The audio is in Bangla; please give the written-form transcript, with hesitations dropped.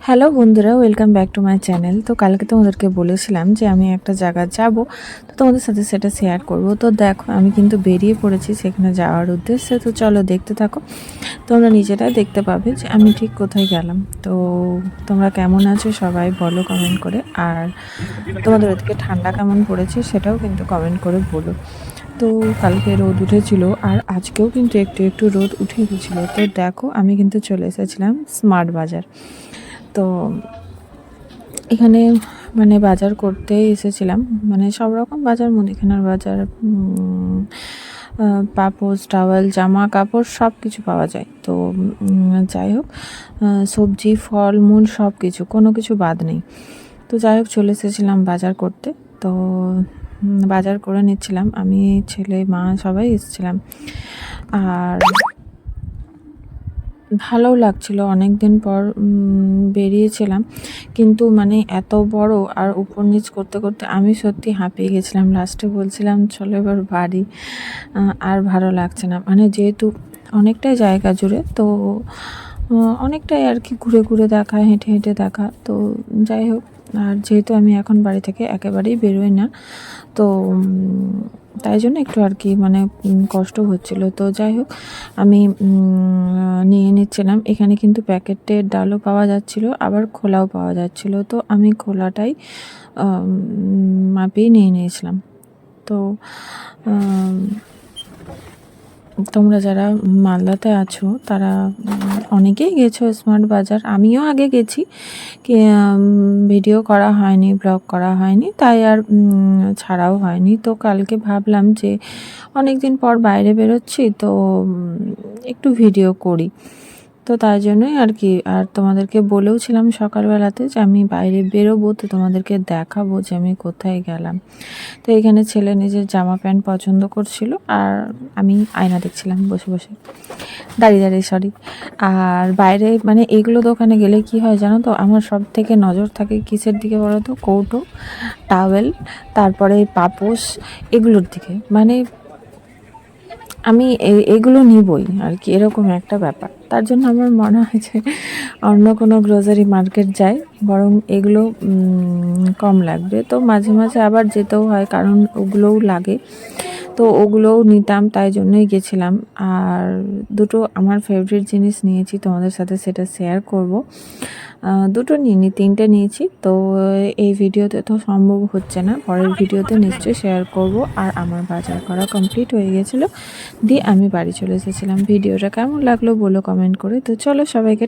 হ্যালো বন্ধুরা, welcome back to my channel. তো কালকে তোমাদেরকে বলেছিলাম যে আমি একটা জায়গা যাব, তো তোমাদের সাথে সেটা শেয়ার করব। তো দেখো আমি কিন্তু বেরিয়ে পড়েছি সেখানে যাওয়ার উদ্দেশ্যে। তো চলো দেখতে থাকো, তোমরা নিজেরাই দেখতে পাবে যে আমি ঠিক কোথায় গেলাম। তো তোমরা কেমন আছো সবাই বলো কমেন্ট করে, আর তোমাদের ওদিকে ঠান্ডা কেমন পড়েছে সেটাও কিন্তু কমেন্ট করে বলো। তো কালকে রোদ উঠেছিল আর আজকেও কিন্তু একটু একটু রোদ উঠে গেছিলো। তো দেখো আমি কিন্তু চলে এসেছিলাম স্মার্ট বাজার। তো এখানে মানে বাজার করতে এসেছিলাম, মানে সব রকম বাজার, মুদিখানার বাজার, পাপোশ, টাওয়েল, জামা কাপড় সব কিছু পাওয়া যায়। তো যাই হোক, সবজি, ফল মূল সব কিছু, কোনো কিছু বাদ নেই। তো যাই হোক চলে এসেছিলাম বাজার করতে। তো বাজার করে নিচ্ছিলাম, আমি, ছেলে, মা সবাই এসেছিলাম। আর ভালোও লাগছিল, অনেক দিন পর বেরিয়েছিলাম, কিন্তু মানে এত বড় আর উপর নিচ করতে করতে আমি সত্যি হাঁপিয়ে গেছিলাম। লাস্টে বলছিলাম চলো এবার বাড়ি, আর ভালো লাগছে না। মানে যেহেতু অনেকটাই জায়গা জুড়ে, তো অনেকটাই আর কি ঘুরে ঘুরে দেখা, হেঁটে হেঁটে দেখা। তো যাই হোক, আর যেহেতু আমি এখন বাড়ি থেকে একেবারেই বেরোই না, তো তাই জন্য একটু আর কি মানে কষ্ট হচ্ছিল। তো যাই হোক আমি নিয়ে নিচ্ছিলাম। এখানে কিন্তু প্যাকেটের ডালও পাওয়া যাচ্ছিল, আবার খোলাও পাওয়া যাচ্ছিল। তো আমি খোলাটাই মাপেই নিয়ে নিয়েছিলাম। তো তোমরা যারা মালদাতে আছো তারা অনেকেই গেছো স্মার্ট বাজার, আমিও আগে গেছি, ভিডিও করা হয়নি, ব্লগ করা হয়নি, তাই আর ছাড়াও হয়নি। তো কালকে ভাবলাম যে অনেক দিন পর বাইরে বেরোচ্ছি, তো একটু ভিডিও করি। তো তাই জন্যই আর কি, আর তোমাদেরকে বলেও ছিলাম সকালবেলাতে যে আমি বাইরে বেরোবো, তো তোমাদেরকে দেখাবো যে আমি কোথায় গেলাম। তো এখানে ছেলে নিজের জামা প্যান্ট পছন্দ করছিল, আর আমি আয়না দেখছিলাম বসে বসে, দাঁড়িয়ে সরি। আর বাইরে মানে এগুলো দোকানে গেলে কি হয় জানো তো, আমার সব থেকে নজর থাকে কিসের দিকে বলো তো? কৌটো, টাওয়েল, তারপরে পাপোশ, এগুলোর দিকে। মানে আমি এগুলো নিবই আর কি, এরকম একটা ব্যাপার। তার জন্য আমার মনে হয় যে অন্য কোনো গ্রোসারি মার্কেট যাই, বরং এগুলো কম লাগবে। তো মাঝে মাঝে আবার যেতেও হয়, কারণ ওগুলোও লাগে, তো ওগুলোও নিতাম, তাই জন্যই গেছিলাম। আর দুটো আমার ফেভারিট জিনিস নিয়েছি, তোমাদের সাথে সেটা শেয়ার করব। দুটো নিইনি, তিনটে নিয়েছি। তো এই ভিডিওতে তো সম্ভব হচ্ছে না, পরের ভিডিওতে নিশ্চয়ই শেয়ার করব। আর আমার বাজার করা কমপ্লিট হয়ে গেছিলো, দিয়ে আমি বাড়ি চলে এসেছিলাম। ভিডিওটা কেমন লাগলো বলো কমেন্ট করে। তো চলো সবাইকে